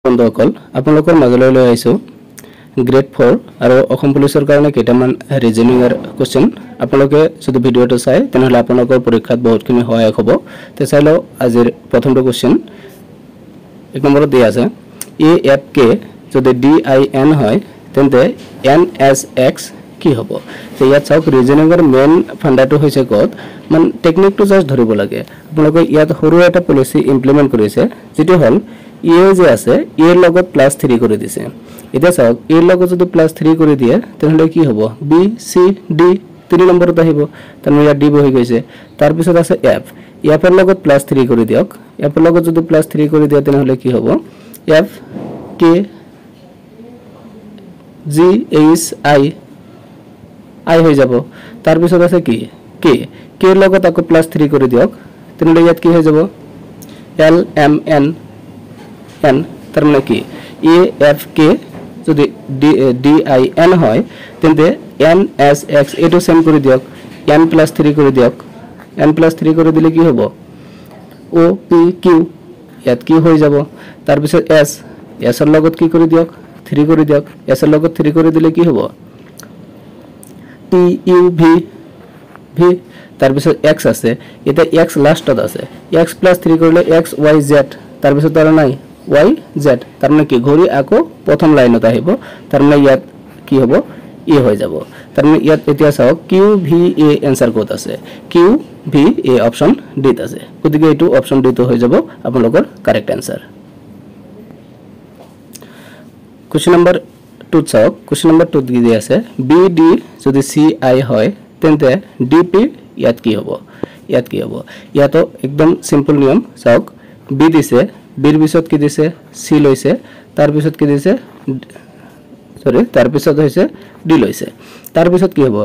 বন্ধুসকল আপোনালোকৰ মাজলৈ লৈ আহিছো গ্ৰেড 4 আৰু অসম পুলিচৰ কাৰণে কেইটামান ৰিজনিংৰ কোৱেশ্চন আপোনালোকে যদি ভিডিওটো চাই তেনেহলে আপোনালোকৰ পৰীক্ষাত বহুতখিনি সহায়ক হ'ব তে চাই লও আজিৰ প্ৰথমটো কোৱেশ্চন এক নম্বৰত দিয়া আছে এ এফ কে যদি ডি আই এন হয় তেন্তে এন এস এক্স কি হ'ব তে ইয়াত চাওক ৰিজনিংৰ মেইন ফান্ডাটো হৈছে কত মান টেকনিকটো জাস্ট ধৰিব লাগে আপোনালোকে ইয়াত সৰু এটা পলিসি ইমপ্লিমেন্ট কৰিছে যেটো হল এ যে আছে এৰ লগত +3 কৰি দিছে এটা চাওক এৰ লগত যদি +3 কৰি দিয়ে তেনহলে কি হ'ব বি সি ডি 3 নম্বৰত আহিব তাৰমানে ইয়াত ডি বহি গৈছে তাৰ পিছত আছে এফ এফৰ লগত +3 কৰি দিয়ক এফৰ লগত যদি +3 কৰি দিয়ে তেনহলে কি হ'ব এফ কে জি এইচ আই হৈ যাব তাৰ পিছত আছে কি কে এৰ লগত আকৌ +3 কৰি দিয়ক তেনহলে ইয়াত কি হৈ যাব এল এম এন n তার মানে কি এ এফ কে যদি ডি আই এন হয় তেন্তে এন এস এক্স এটো সেম করে দিয়ক n + 3 করে দিয়ক n + 3 করে দিলে কি হবে ও পি কিউ ইয়াত কি হৈ যাব তার পিছত এস এর লগত কি করে দিয়ক 3 করে দিয়ক এস এর লগত 3 করে দিলে কি হবে টি ইউ ভি ভি তার পিছত এক্স আছে এটা এক্স লাস্টত আছে এক্স + 3 কৰিলে এক্স ওয়াই জেড তার পিছত তার নাই y z তার মানে কি ঘড়ি আকো প্রথম লাইনত আহিব তার মানে ইয়াত কি হ'ব এ হৈ যাব তার মানে ইয়াত এতিয়া চাওক কিউ ভি এ आंसर কোত আছে Q V A option D ত আছে গতিকে এটো অপশন ডি তো হৈ যাব আপোনালোকৰ কারেক্ট आंसर কোশ্চেন নাম্বার 2 চাওক কোশ্চেন নাম্বার 2 দি আছে বি ডি যদি সি আই হয় তেন্তে ডি পি ইয়াত কি হ'ব ইয়াতো একদম সিম্পল নিয়ম চাওক বি দিছে বিৰ পিছত কি দিছে সি লৈছে তাৰ পিছত কি দিছে তাৰ পিছত হৈছে ডি লৈছে তাৰ পিছত কি হ'ব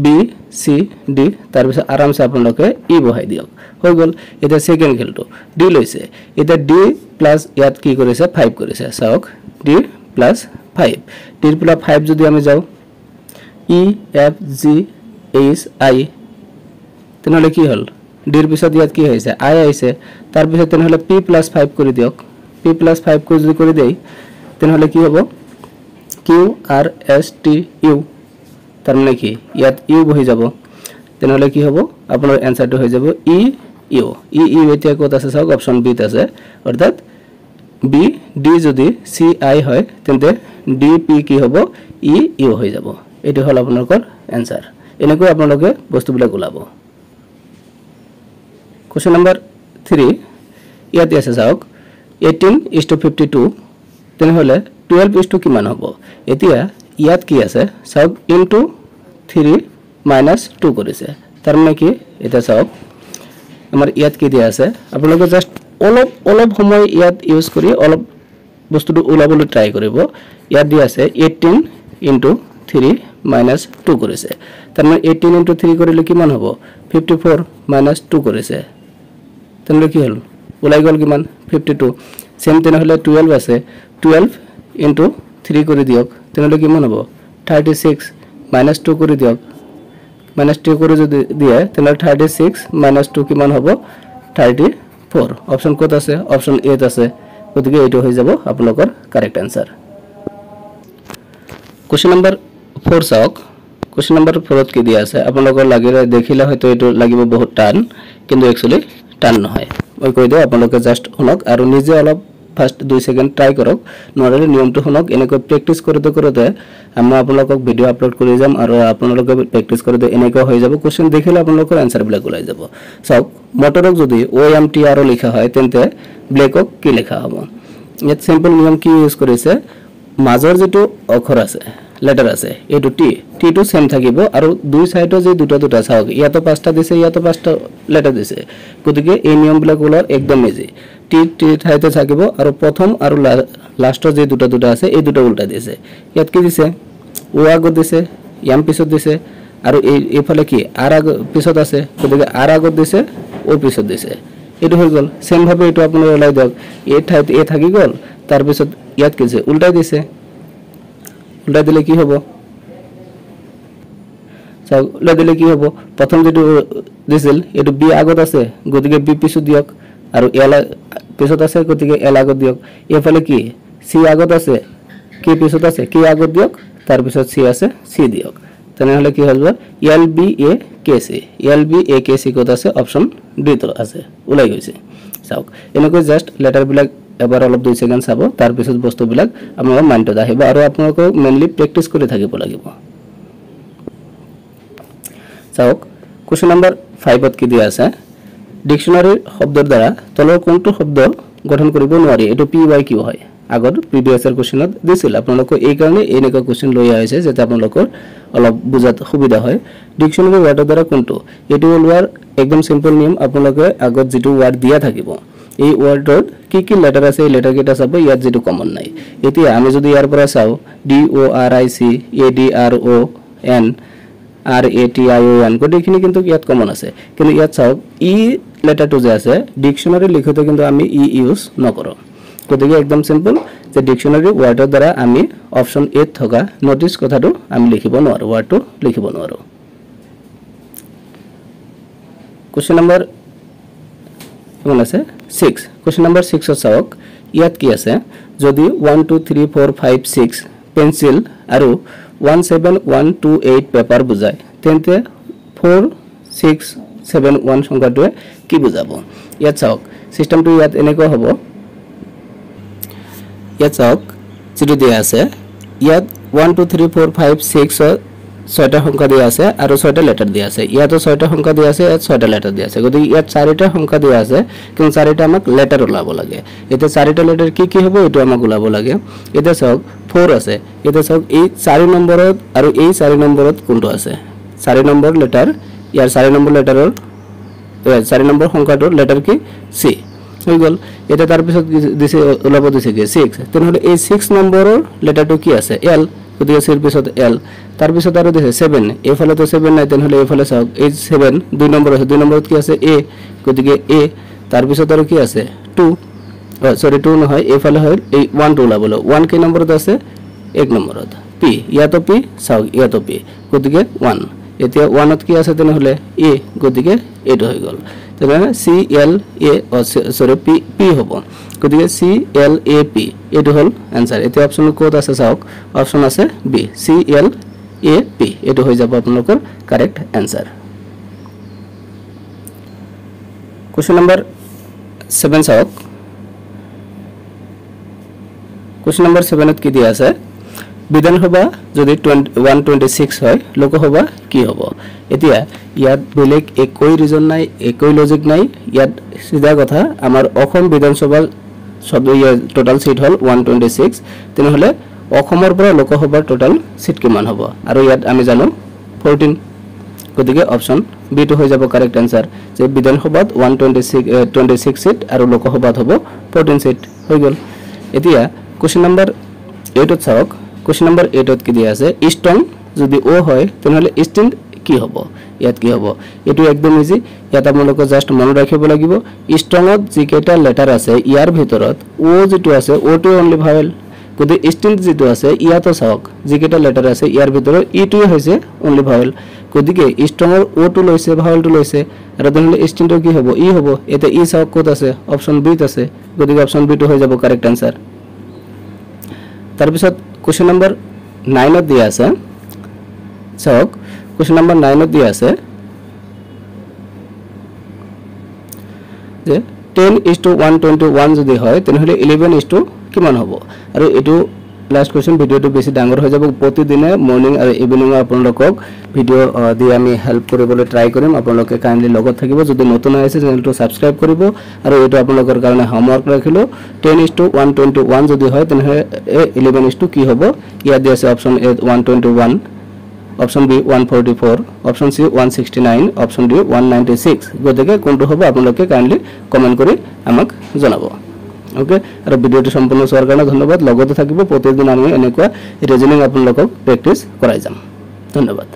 বি সি ডি তাৰ পিছত আৰামছে আপোনালোকে ই বহাই দিয়ক হৈ গল এটা সেকেন্ড খেলটো ডি লৈছে এটা ডি প্লাস ইয়াত কি কৰিছে 5 কৰিছে চাওক ডি প্লাস 5 ডি প্লাস 5 যদি আমি যাও ই এফ জি এইচ আই তেনেহলে কি হল ডিৰ পিছত ইয়াত কি হৈছে আই আইছে তাৰ পিছত তেনেহলে p + 5 কৰি দিয়ক p + 5 কৰি যদি কৰি দেই তেনেহলে কি হ'ব q r s t u তাৰ মানে কি ইয়াত u বহি যাব তেনেহলে কি হ'ব আপোনাৰ आंसरটো হৈ যাব e u এতিয়া ক'ত আছে চাওক অপশন বি ত আছে অৰ্থাৎ b d যদি c i হয় তেন্তে d p কি হ'ব e u হৈ যাব এটো হল আপোনালোকৰ आंसर এনেকৈ আপোনালোকে বস্তুবিলাক ওলাব Question number 3 ইয়াত আছে চাওক 18:52 তেনেহলে 12 কিমান হ'ব এতিয়া ইয়াত কি আছে চাওক ইনটু 3 - 2 কৰিছে তাৰ মানে কি এটা চাওক আমাৰ ইয়াত কি দিয়া আছে আপোনালোকে জাস্ট অলপ সময় ইয়াত ইউজ কৰি অলপ বস্তুটো ওলাবলৈ ট্ৰাই কৰিব ইয়াত দিয়া আছে 18 * 3 - 2 কৰিছে তাৰ মানে 18 * 3 কৰিলে কিমান হ'ব 54 - 2 কৰিছে তেনলে কি হল ওলাই গল কিমান 52 সেম তেনেহলে 12 আছে 12 * 3 কৰি দিয়ক তেনেহলে কিমান হ'ব 36 - 2 কৰি দিয়ক -2 কৰি যদি দিয়ে তেনেহলে 36 - 2 কিমান হ'ব 34 অপশন কোত আছে অপশন এ ত আছে গতিকে এটো হৈ যাব আপোনালোকৰ কাৰেক্ট आंसर কোশ্চেন নাম্বাৰ 4 চাওক কোশ্চেন নাম্বাৰ 4 ত কি দিয়া আছে আপোনালোকৰ লাগিলে দেখিলে হয়তো এটো লাগিব বহুত টান কিন্তু একচুয়ালি টান নহয় মই কৈ দিও আপোনালোকে জাস্ট শুনক আৰু নিজে অলপ ফাৰ্স্ট 2 সেকেন্ড ট্ৰাই কৰক নৰলে নিয়মটো শুনক এনেকৈ প্ৰেক্টিস কৰোতে আমি আপোনালোকক ভিডিও আপলোড কৰি যাম আৰু আপোনালোকে প্ৰেক্টিস কৰোতে এনেকৈ হৈ যাব কোশ্চেন দেখিলে আপোনালোকৰ आंसर বিলাক ওলাই যাব চাওক মটৰক যদি OMTR লিখা হয় তেন্তে ব্লেকক কি লেখা হ'ব ইয়াত সিম্পল নিয়ম কি ইউজ কৰিছে মাজৰ যেটো অক্ষৰ আছে লেটাৰ আছে এটো টি টো সেম থাকিব আৰু দুই সাইডৰ যে দুটা চাওক ইয়াতো পাঁচটা দিছে ইয়াতো পাঁচটা লেটাৰ দিছে গতিকে এই নিয়মবিলাক ওলাৰ একদম ইজি টি ঠাইতে থাকিব আৰু প্ৰথম আৰু লাষ্টৰ যে দুটা আছে এই দুটা উল্টা দিছে ইয়াত কি দিছে ও আগত দিছে এম পিছত দিছে আৰু এইফালে কি আৰ আগত পিছত আছে গতিকে আৰ আগত দিছে ও পিছত দিছে এটো হৈ গল সেম ভাবে এটো আপোনাৰ ওলাই দিয়ক এই ঠাইতে এ থাকি গল তাৰ পিছত ইয়াত কি দিছে উল্টা দিছে উল্টা দিলে কি হ'ব চাও উল্টা দিলে কি হ'ব প্ৰথম যেটো দিছিল এটো বি আগত আছে গতিকে বি পিছত দিয়ক আৰু এল পিছত আছে গতিকে এল আগত দিয়ক এফালে কি সি আগত আছে কি পিছত আছে কি আগত দিয়ক তাৰ পিছত সি আছে সি দিয়ক তেনেহলে কি হল L B A K C কত আছে অপশন ডি তো আছে উলাই গৈছে চাওক এনেকৈ জাস্ট লেটাৰ বিলাক এবাৰ অলপ 2 সেকেন্ড চাব তাৰ পিছত বস্তু বিলাক আপোনাৰ মাইন্ডত আহিব আৰু আপোনাক মেইনলি প্ৰেক্টিস কৰি থাকিব লাগিব চাওক কোশ্চেন নাম্বাৰ 5 ত কি দিয়া আছে ডিকশনাৰীৰ শব্দৰ দ্বাৰা তলৰ কোনটো শব্দ গঠন কৰিব নোৱাৰি এটো পি বাই কিউ হয় আগৰ প্ৰিভিয়াছৰ কোশ্চেনত দিছিল আপোনালোক এই কাৰণে এনেকা কোশ্চেন লৈ আহিছে যেটা আপোনালোকৰ অলপ বুজাত সুবিধা হয় ডিকশনাৰী ওয়াৰ্ডৰ দ্বাৰা কোনটো এটো ওলোৱাৰ একদম সিম্পল নিয়ম আপোনালোকে আগত যেটো ওয়াৰ্ড দিয়া থাকিব এই ওয়াৰ্ডৰ কি লেটাৰ আছে এই লেটাৰ কেটা চাব ইয়াত যেটো কমন নাই এতিয়া আমি যদি ইয়াৰ পৰা চাও D O R I C A D R O N R A T I O N গটিখিনি কিন্তু ইয়াত কমন আছে কিন্তু ইয়াত চাওক ই লেটাৰটো যে আছে ডিকশনাৰী লিখোতে কিন্তু আমি ই ইউজ নকৰো গতিকে একদম সিম্পল যে ডিকশনাৰী ওয়াৰ্ডৰ দ্বাৰা আমি অপশন এ থকা নোটিস কথাটো আমি লিখিব নোৱাৰো ওয়াৰ্ডটো লিখিব নোৱাৰো কোশ্চেন নাম্বার কোন আছে 6 কোশ্চেন নাম্বার 6 ত চাওক ইয়াত কি আছে যদি 1 2 3 4 5 6 পেন্সিল আৰু 17128 পেপাৰ বুজায় তেন্তে 4671 সংখ্যাটোৱে কি বুজাব ইয়াত চাওক সিস্টেমটো ইয়াত এনেকৈ হ'ব ইয়াত চাওক যেটো দিয়া আছে ইয়াত 1 2 3 4 5 6 ছয়টা সংখ্যা দিয়া আছে আৰু ছয়টা লেটাৰ দিয়া আছে ইয়াতো ছয়টা সংখ্যা দিয়া আছে ইয়াত ছয়টা লেটাৰ দিয়া আছে গতিকে ইয়াত চাৰিটা সংখ্যা দিয়া আছে কিন্তু চাৰিটা আমাক লেটাৰ ওলাব লাগে এতিয়া চাৰিটা লেটাৰ কি হ'ব এটো আমাক ওলাব লাগে এতিয়া চাওক 4 আছে এতিয়া চাওক এই 4 নম্বৰত আৰু এই 4 নম্বৰত কোনটো আছে 4 নম্বৰ লেটাৰ ইয়াৰ 4 নম্বৰ লেটাৰৰ 4 নম্বৰ সংখ্যাটোৰ লেটাৰ কি সি হৈ গল এটা তাৰ পিছত দিছে ওলাব দিছে কি 6 তেনেহলে এই 6 নম্বৰৰ লেটাৰটো কি আছে এল গতিকে সিৰ পিছত এল তাৰ পিছত আৰু দিছে 7 এফালে তো 7 নাই তেনেহলে এফালে চাওক এই 7 দুই নম্বৰ আছে দুই নম্বৰত কি আছে এ গতিকে এ তাৰ পিছত আৰু কি আছে 2 সরি 2 নহয় এফালে হয় এই 1 টো ওলাবল 1 কি নম্বৰত আছে 1 নম্বৰত পি ইয়াতো পি চাওক ইয়াতো পি গতিকে 1 এতিয়া 1 ত কি আছে তেনেহলে এ গতিকে এটো হৈ গল তেনেহলে C L A sorry P P হ'ব গতিকে সি এল এ পি এটো হল आंसर এতিয়া অপশন কোড আছে চাওক অপশন আছে B C L A P এটো হৈ যাব আপোনালোকৰ কারেক্ট आंसर কোশ্চেন নাম্বার 7 চাওক কোশ্চেন নাম্বার 7 ত কি দিয়া আছে বিধানসভা যদি 126 হয় লোকসভা কি হ'ব এতিয়া ইয়াত বেলেগ একই ৰিজন নাই একই লজিক নাই ইয়াত সিধা কথা আমাৰ অসম বিধানসভা টোটাল সিট হল 126 তেনেহলে অসমৰ পৰা লোকসভাৰ টোটাল সিট কিমান হ'ব আৰু ইয়াত আমি জানো 14 গতিকে অপশন বি টো হৈ যাব কারেক্ট आंसर যে বিধানসভাত 126 সিট আৰু লোকসভাত হ'ব 14 সিট হৈ গল এতিয়া কোশ্চেন নাম্বার 8 ত চাওক কোশ্চেন নাম্বার 8 ত কি দিয়া আছে স্ট্রং যদি ও হয় তেনেহলে স্ট্যান্ড কি হ'ব ইয়াত কি হ'ব এটো একদম ইজি ইয়াত আপোনালোক জাস্ট মন ৰাখিব লাগিব স্ট্ৰংত যি কেটা লেটাৰ আছে ইয়াৰ ভিতৰত ও যেটো আছে ও টো অনলি ভাৱেল গতিকে স্ট্যান্ড যেটো আছে ইয়াতো চাওক যি কেটা লেটাৰ আছে ইয়াৰ ভিতৰত ইটোই হৈছে অনলি ভাৱেল গতিকে স্ট্ৰংৰ ও টো লৈছে ভাৱেল টো লৈছে আৰু তেনেহলে স্ট্যান্ডৰ কি হ'ব ই হ'ব এটা ই চাওক ক'ত আছে অপশন বি ত আছে গতিকে অপশন বি টো হৈ যাব কারেক্ট आंसर তাৰ পিছত কোশ্চেন নাম্বার 9 ত দিয়া আছে চাওক কোশ্চেন নাম্বার 9 ত দিয়া আছে যে 10:121 যদি হয় তেনেহলে 11 কিমান হ'ব আৰু এটো লাস্ট কোশ্চেন ভিডিওটো বেছি ডাঙৰ হৈ যাব প্ৰতিদিনে মৰ্নিং আৰু ইভিনিং আপোনালোকক ভিডিও দি আমি হেল্প কৰিবলৈ ট্ৰাই কৰিম আপোনালোকে কাইন্ডলি লগত থাকিব যদি নতুন আছে চেনেলটো সাবস্ক্ৰাইব কৰিব আৰু এটো আপোনালোকৰ কাৰণে হোমৱৰ্ক ৰাখিলো 10:121 যদি হয় তেনেহলে 11 কি হ'ব ইয়াত দিয়া আছে option A 121 option B 144 option C 169 option D 196 গতিকে কোনটো হ'ব আপোনালোকে কাইন্ডলি কমেন্ট কৰি আমাক জনাব ওকে আৰু ভিডিওটো সম্পূৰ্ণ চোৱাৰ কাৰণে ধন্যবাদ লগতে থাকিব প্ৰতিদিন আমি এনেকুৱা ৰিজনিং আপোনালোকক প্ৰেক্টিস কৰাই যাম ধন্যবাদ